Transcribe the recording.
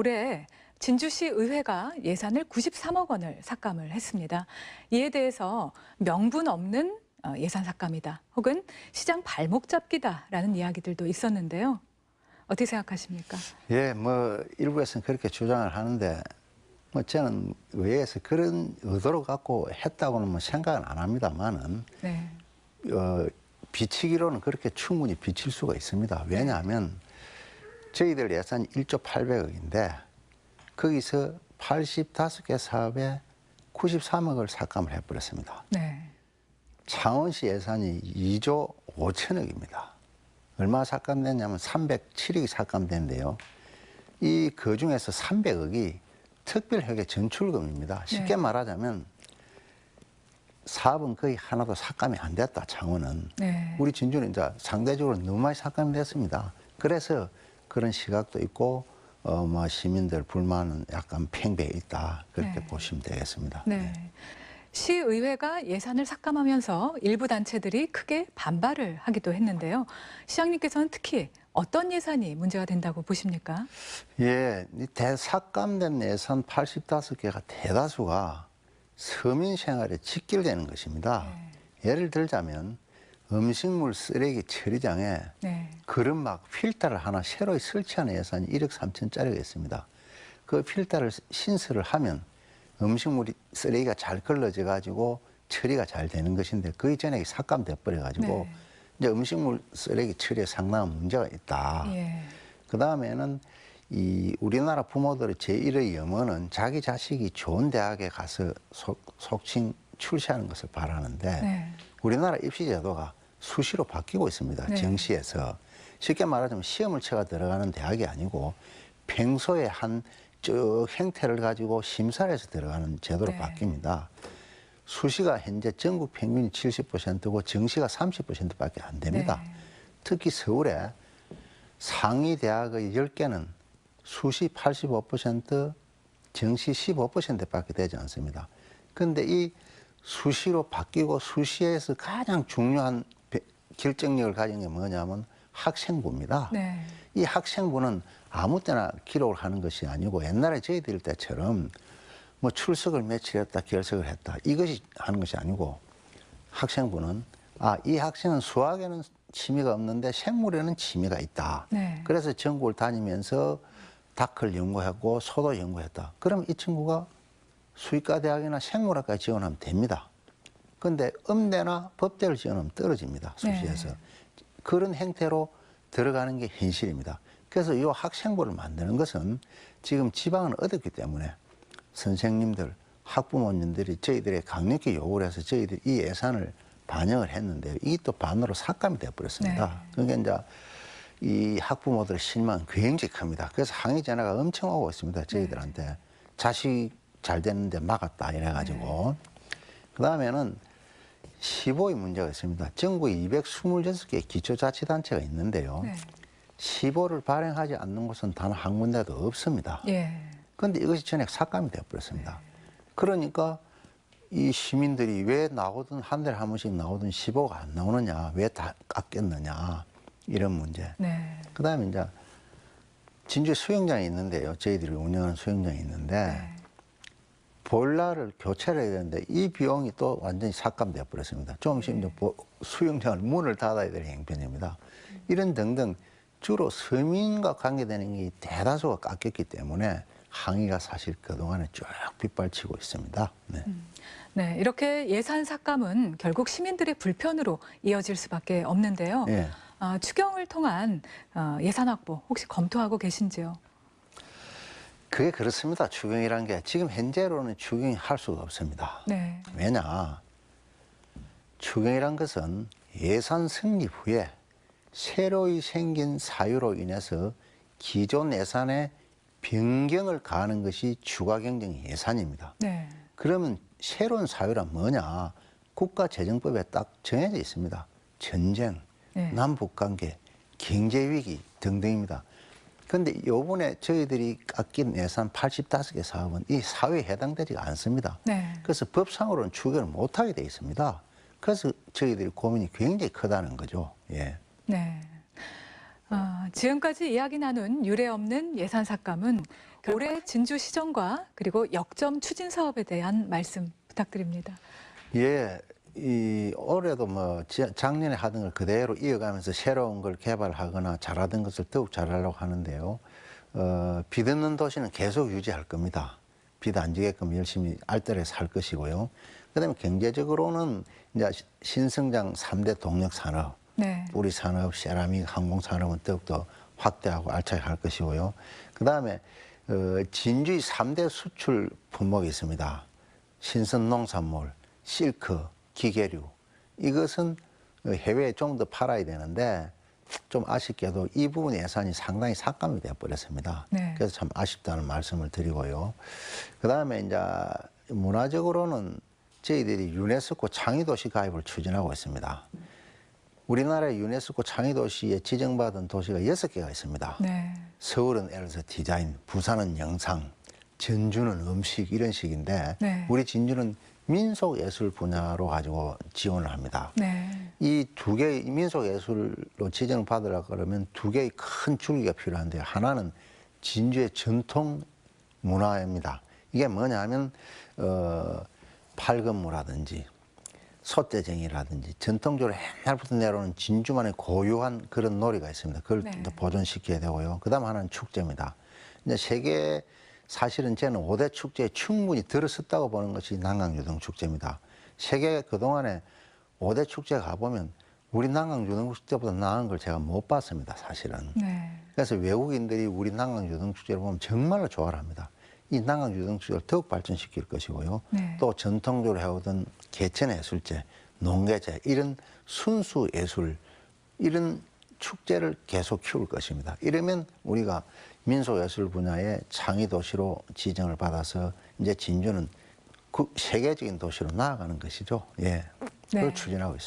올해 진주시 의회가 예산을 93억 원을 삭감을 했습니다. 이에 대해서 명분 없는 예산 삭감이다, 혹은 시장 발목 잡기다라는 이야기들도 있었는데요. 어떻게 생각하십니까? 예, 일부에서는 그렇게 주장을 하는데 저는 의회에서 그런 의도를 갖고 했다고는 생각은 안 합니다만은 네. 비치기로는 그렇게 충분히 비칠 수가 있습니다. 왜냐하면 저희들 예산이 1조 800억인데 거기서 85개 사업에 93억을 삭감을 해버렸습니다. 네. 창원시 예산이 2조 5천억입니다. 얼마 삭감됐냐면 307억이 삭감됐는데요. 그 중에서 300억이 특별회계 전출금입니다. 쉽게 말하자면 사업은 거의 하나도 삭감이 안 됐다, 창원은. 네. 우리 진주는 이제 상대적으로 너무 많이 삭감이 됐습니다. 그래서 그런 시각도 있고, 시민들 불만은 약간 팽배해 있다. 그렇게 보시면 되겠습니다. 네. 시의회가 예산을 삭감하면서 일부 단체들이 크게 반발을 하기도 했는데요. 시장님께서는 특히 어떤 예산이 문제가 된다고 보십니까? 예, 이 대삭감된 예산 85개가 대다수가 서민 생활에 직결되는 것입니다. 예를 들자면 음식물 쓰레기 처리장에 그릇막 필터를 하나 새로 설치하는 예산이 1억 3천짜리가 있습니다. 그 필터를 신설을 하면 음식물이 쓰레기가 잘 걸러져 가지고 처리가 잘 되는 것인데 그 이전에 삭감돼 버려 가지고 이제 음식물 쓰레기 처리에 상당한 문제가 있다. 그 다음에는 우리나라 부모들의 제1의 염원은 자기 자식이 좋은 대학에 가서 속칭 출시하는 것을 바라는데 우리나라 입시 제도가 수시로 바뀌고 있습니다. 정시에서. 쉽게 말하자면 시험을 쳐가 들어가는 대학이 아니고 평소에 한 쭉 행태를 가지고 심사를 해서 들어가는 제도로 바뀝니다. 수시가 현재 전국 평균이 70%고 정시가 30%밖에 안 됩니다. 특히 서울에 상위 대학의 10개는 수시 85%, 정시 15%밖에 되지 않습니다. 그런데 이 수시로 바뀌고 수시에서 가장 중요한 결정력을 가진 게 뭐냐면 학생부입니다. 이 학생부는 아무 때나 기록을 하는 것이 아니고 옛날에 저희들 때처럼 출석을 며칠 했다, 결석을 했다, 이것이 하는 것이 아니고 학생부는 이 학생은 수학에는 취미가 없는데 생물에는 취미가 있다. 그래서 전국을 다니면서 닭을 연구하고 소도 연구했다. 그럼 이 친구가 수의과 대학이나 생물학과에 지원하면 됩니다. 그런데 음대나 법대를 지원하면 떨어집니다. 수시에서. 그런 행태로 들어가는 게 현실입니다. 그래서 이 학생부를 만드는 것은 지금 지방은 얻었기 때문에 선생님들, 학부모님들이 저희들의 강력히 요구를 해서 저희들이 이 예산을 반영을 했는데요. 이게 또 반으로 삭감이 되어버렸습니다. 그러니까 이제 이 학부모들의 실망은 굉장히 큽니다. 그래서 항의 전화가 엄청 오고 있습니다. 저희들한테. 자식 잘 되는데 막았다 이래가지고. 그 다음에는 15의 문제가 있습니다. 전국에 226개 기초자치단체가 있는데요. 15를 발행하지 않는 곳은 단 한 군데도 없습니다. 그런데 이것이 전액 삭감이 되어버렸습니다. 그러니까 이 시민들이 왜 나오든 한 달에 한 번씩 나오든 15가 안 나오느냐, 왜 다 깎였느냐, 이런 문제. 그 다음에 이제 진주 수영장이 있는데요. 저희들이 운영하는 수영장이 있는데 보일러를 교체를 해야 되는데 이 비용이 또 완전히 삭감되어 버렸습니다. 좀 있으면 수영장을 문을 닫아야 될 형편입니다. 이런 등등 주로 서민과 관계되는 게 대다수가 깎였기 때문에 항의가 사실 그동안에 쭉 빗발치고 있습니다. 이렇게 예산 삭감은 결국 시민들의 불편으로 이어질 수밖에 없는데요. 추경을 통한 예산 확보 혹시 검토하고 계신지요? 그게 그렇습니다. 추경이라는 게 지금 현재로는 추경이 할 수가 없습니다. 왜냐? 추경이란 것은 예산 성립 후에 새로이 생긴 사유로 인해서 기존 예산에 변경을 가하는 것이 추가 경정 예산입니다. 그러면 새로운 사유란 뭐냐? 국가재정법에 딱 정해져 있습니다. 전쟁, 남북관계, 경제위기 등등입니다. 그런데 요번에 저희들이 깎인 예산 85개 사업은 이 사유에 해당되지가 않습니다. 그래서 법상으로는 추경을 못하게 돼 있습니다. 그래서 저희들이 고민이 굉장히 크다는 거죠. 지금까지 이야기 나눈 유례 없는 예산 삭감은 올해 진주시정과 그리고 역점 추진 사업에 대한 말씀 부탁드립니다. 예, 올해도 작년에 하던 걸 그대로 이어가면서 새로운 걸 개발하거나 잘하던 것을 더욱 잘하려고 하는데요. 비 듣는 도시는 계속 유지할 겁니다. 비도 안 지게끔 열심히 알뜰해서 할 것이고요. 그다음에 경제적으로는 이제 신성장 3대 동력 산업, 네. 우리 산업, 세라믹, 항공 산업은 더욱더 확대하고 알차게 할 것이고요. 그다음에 진주의 3대 수출 품목이 있습니다. 신선 농산물, 실크, 기계류. 이것은 해외에 좀 더 팔아야 되는데 좀 아쉽게도 이 부분 예산이 상당히 삭감이 되어버렸습니다. 네. 그래서 참 아쉽다는 말씀을 드리고요. 그다음에 이제 문화적으로는 저희들이 유네스코 창의도시 가입을 추진하고 있습니다. 우리나라의 유네스코 창의도시에 지정받은 도시가 6개가 있습니다. 네. 서울은 예를 들어서 디자인, 부산은 영상, 전주는 음식 이런 식인데 네. 우리 진주는 민속예술 분야로 가지고 지원을 합니다. 네. 이 두 개의 민속예술로 지정을 받으려고 그러면 두 개의 큰 줄기가 필요한데요. 하나는 진주의 전통 문화입니다. 이게 뭐냐면 팔금무라든지 솥대쟁이라든지 전통적으로 옛날부터 내려오는 진주만의 고유한 그런 놀이가 있습니다. 그걸 네. 또 보존시켜야 되고요. 그다음 하나는 축제입니다. 이제 세계 사실은 저는 5대 축제에 충분히 들어섰다고 보는 것이 난강유등축제입니다. 세계 그동안에 5대 축제 가보면 우리 난강유등축제보다 나은 걸 제가 못 봤습니다. 사실은. 네. 그래서 외국인들이 우리 난강유등축제를 보면 정말로 좋아를 합니다. 이 난강유등축제를 더욱 발전시킬 것이고요. 네. 또 전통적으로 해오던 개천예술제, 농계제 이런 순수 예술 이런 축제를 계속 키울 것입니다. 이러면 우리가 민속예술 분야의 창의도시로 지정을 받아서 이제 진주는 세계적인 도시로 나아가는 것이죠. 예, 그걸 네. 추진하고 있습니다.